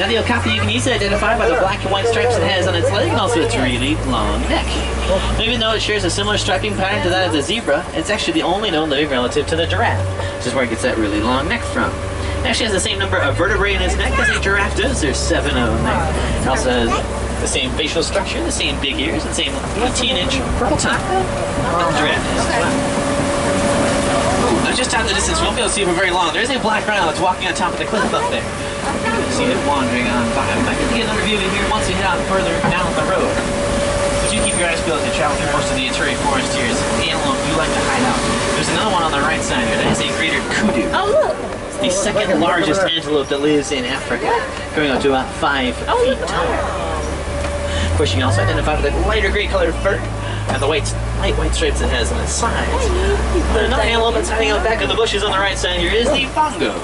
Now the okapi you can easily identify by the black and white stripes it has on its leg and also its really long neck. Even though it shares a similar striping pattern to that of the zebra, it's actually the only known living relative to the giraffe, which is where it gets that really long neck from. It actually has the same number of vertebrae in its neck as a giraffe does. There's 7 of them there. It also has the same facial structure, the same big ears, the same 18-inch purple tongue. Giraffe is as well. Just out the distance, we won't be able to see it for very long. There's a black rhino that's walking on top of the cliff up there. You can see it wandering on by. I might get another view of it here once you head out further down the road. But you keep your eyes peeled as you travel through most of the Ituri forest here. It's the antelope you like to hide out. There's another one on the right side here. That is a greater kudu. Oh, look. It's the second largest antelope that lives in Africa, going up to about 5 feet tall. Of course, you can also identify with the lighter gray colored fur and the light white stripes it has on its sides. Another antelope that's hiding out back of the bushes on the right side here is the bongo.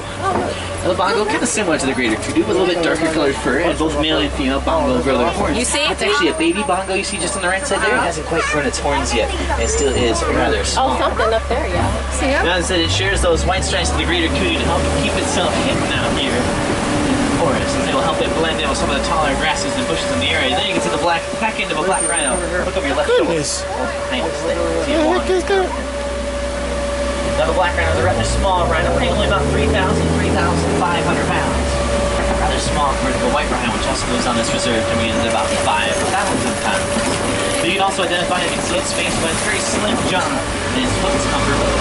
Now, the bongo, kind of similar to the greater kudu, with a little bit darker colored fur, and both male and female bongo grow their horns. You see? It's actually a baby bongo you see just on the right side there. It hasn't quite grown its horns yet. It still is rather small. Oh, something up there, yeah. See him? Now, as I said, it shares those white stripes to the greater kudu to help keep itself hidden out here in the forest. And they will help it blend in with some of the taller grasses and bushes in the area. Then you can see the back end of a black rhino. Look over your left shoulder. Behind us there. See it walking. Now the black rhino is a rather small rhino, weighing only about 3,500 pounds. Rather small compared to the white rhino, which also lives on this reserve, coming in at about 5,000 pounds. But you can also identify, you can see its face by its very slim jaw and its hooks upper lip.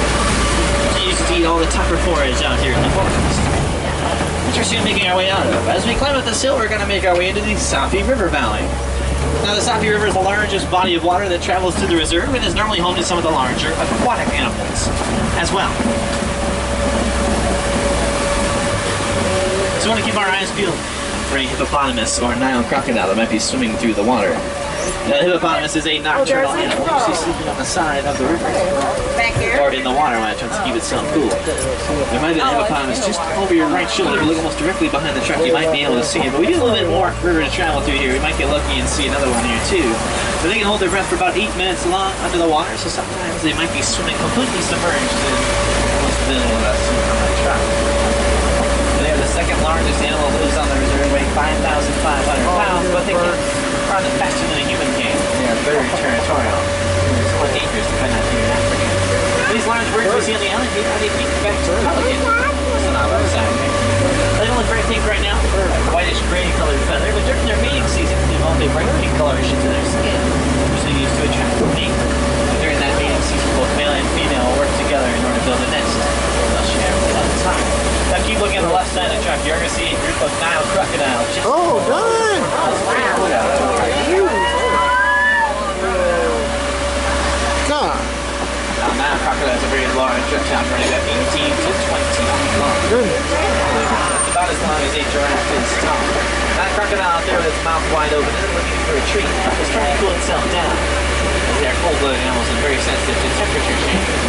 So you can eat all the tougher forage out here in the forest, which we're soon making our way out of. As we climb up this hill, we're going to make our way into the Safi River Valley. Now, the Safi River is the largest body of water that travels through the reserve and is normally home to some of the larger aquatic animals as well. So we want to keep our eyes peeled for a hippopotamus or Nile crocodile that might be swimming through the water. Now, the hippopotamus is a nocturnal animal, usually sleeping on the side of the river Back here? or in the water when it tries to keep itself cool. There might be an hippopotamus just over your right shoulder. If you look almost directly behind the truck, you might be able to see it. But we do a little bit more river to travel through here. We might get lucky and see another one here too. But they can hold their breath for about 8 minutes long under the water, so sometimes they might be swimming completely submerged in almost visible to us on the truck. They are the second largest animal that lives on the reserve, weighing 5,500 pounds, but they can run faster than a human can. They are very territorial. It's somewhat dangerous to find out here in Africa. These large birds we see on the island here are the pink-backed pelican. Listen on the other side here. They don't look very pink right now. They're a whitish gray colored feather, but during their mating season, they develop a bright pink coloration to their skin, which they use to attract the mate. During that mating season, both male and female will work together in order to build a nest. They'll share at one time. Now keep looking at the left side of the truck. You're going to see a group of Nile crocodiles. Oh, done! God. Now, Nile crocodiles are very large reptiles, running about 18 to 20 feet long. It's about as long as a giraffe is tall. That crocodile out there with its mouth wide open isn't looking for a treat. It's trying to cool itself down. They're cold-blooded animals and very sensitive to temperature changes.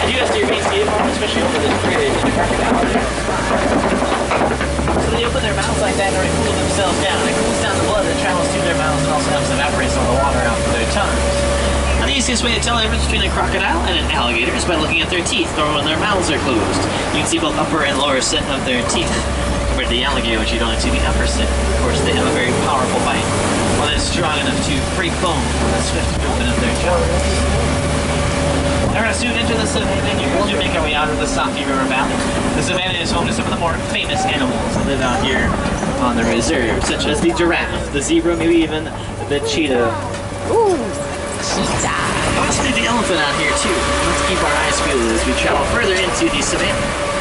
And you have to remain stable, especially over this bridge in the crocodile. So they open their mouths like that in order to cool themselves down. It cools down the blood that travels through their mouths and also helps evaporate some of the water out through their tongues. And the easiest way to tell the difference between a crocodile and an alligator is by looking at their teeth or when their mouths are closed. You can see both upper and lower set of their teeth. Compared to the alligator, which you don't see the upper set. Of course, they have a very powerful bite. One that is strong enough to break bone with a swift movement of their jaws. Now we're going to soon enter the savannah, and you're going to make our way out of the Safi River Valley. The savannah is home to some of the more famous animals that live out here on the reserve, such as the giraffe, the zebra, maybe even the cheetah. Ooh, cheetah. Possibly the elephant out here too. Let's keep our eyes peeled as we travel further into the savannah.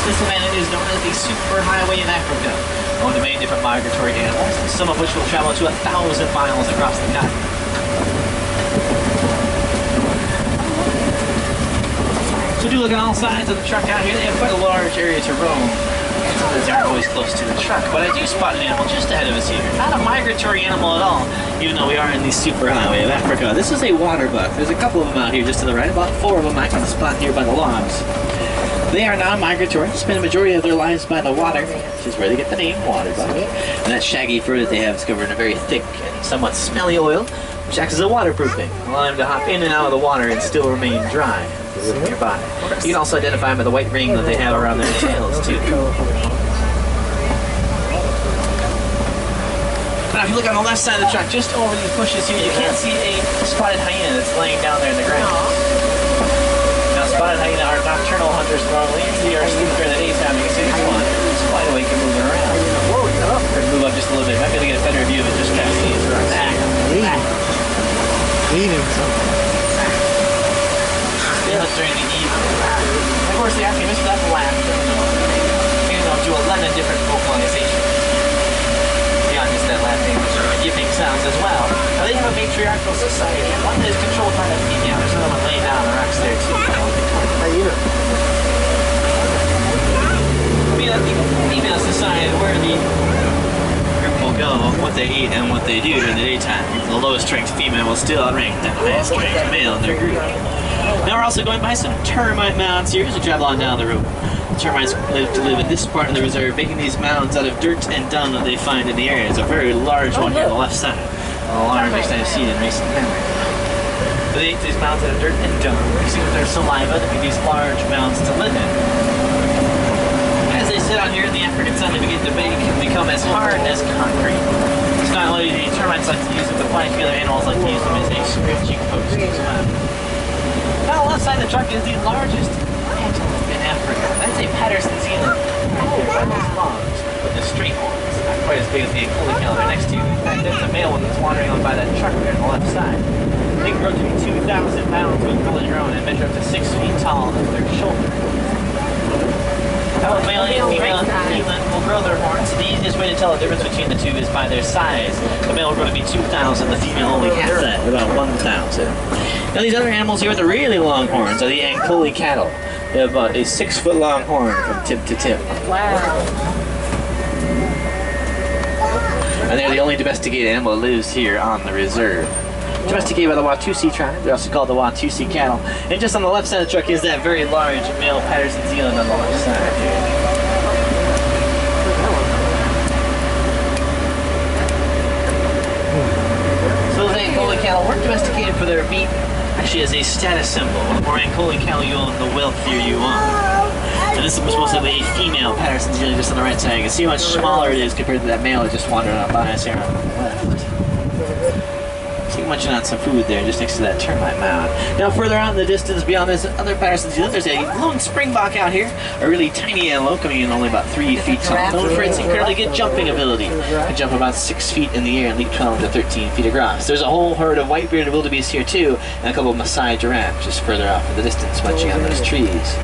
The savannah is known as the superhighway of Africa, home to many different migratory animals, some of which will travel to 1,000 miles across the continent. So do look on all sides of the truck out here. They have quite a large area to roam. Sometimes they aren't always close to the truck, but I do spot an animal just ahead of us here. Not a migratory animal at all, even though we are in the superhighway of Africa. This is a water buck. There's a couple of them out here just to the right, about 4 of them I can spot here by the logs. They are non-migratory, spend the majority of their lives by the water, which is where they get the name water buck. And that shaggy fur that they have is covered in a very thick and somewhat smelly oil, which acts as a waterproofing, allowing them to hop in and out of the water and still remain dry if they live nearby. You can also identify them by the white ring that they have around their tails, too. if you look on the left side of the truck, just over these bushes here, you can't see a spotted hyena that's laying down there in the ground. Now, spotted hyena are nocturnal hunters normally. They are asleep during the daytime. You can see this one is wide awake and moving around. Move up just a little bit. Might be able to get a better view of it just past these. Back. Eating something. They hunt during the evening. Of course, they ask me, Mr. That's laugh. Do 11 different vocalizations. Beyond just that laughing, yipping sounds as well. Now, they have a matriarchal society. One that is controlled by the female. There's another one laying down on the rocks there, too. Female society where the group will go, what they eat, and what they do during the daytime. The lowest ranked female will still outrank the highest ranked male in their group. Now we're also going by some termite mounds here as we travel on down the road. The termites live in this part of the reserve, making these mounds out of dirt and dung that they find in the area. There's a very large one here on the left side. The largest I've seen in recent memory. So they eat these mounds out of dirt and dung. You see with their saliva, they make these large mounds to live in. As they sit out here in the African sun, they begin to bake and become as hard as concrete. It's not only the termites like to use them, but quite a few other animals like to use them as a scratching post as well. Now, on the left side of the truck is the largest antelope in Africa. That's a Patterson Zealand. By those logs, with the straight horns. Not quite as big as the Ankole cattle they're next to you. In fact, that's a male one that's wandering on by that truck there on the left side. They grow to be 2,000 pounds when fully grown and measure up to 6 feet tall at their shoulder. Now, male and female Zealand will grow their horns. The easiest way to tell the difference between the two is by their size. The male will grow to be 2,000, the female only half that, about 1,000. Now these other animals here with the really long horns are the Ankole cattle. They have about a 6-foot long horn from tip to tip. Wow. And they're the only domesticated animal that lives here on the reserve. Domesticated by the Watusi tribe. They're also called the Watusi cattle. And just on the left side of the truck is that very large male Patterson Zealand on the left side here. So those Ankole cattle weren't domesticated for their meat, actually as a status symbol. The more Ankole cattle you own, the wealthier you are. And this was mostly a female Patterson Zealand just on the right side. You can see how much smaller it is compared to that male that just wandered on by us here on the left. See munching on some food there just next to that termite mound. Now further out in the distance beyond this other Patterson Zealand, there's a lone springbok out here, a really tiny antelope coming in only about 3 feet tall, known for its incredibly good jumping ability. It can jump about 6 feet in the air and leap 12 to 13 feet across. There's a whole herd of white-bearded wildebeest here too, and a couple of Maasai giraffes just further off in the distance munching on those trees.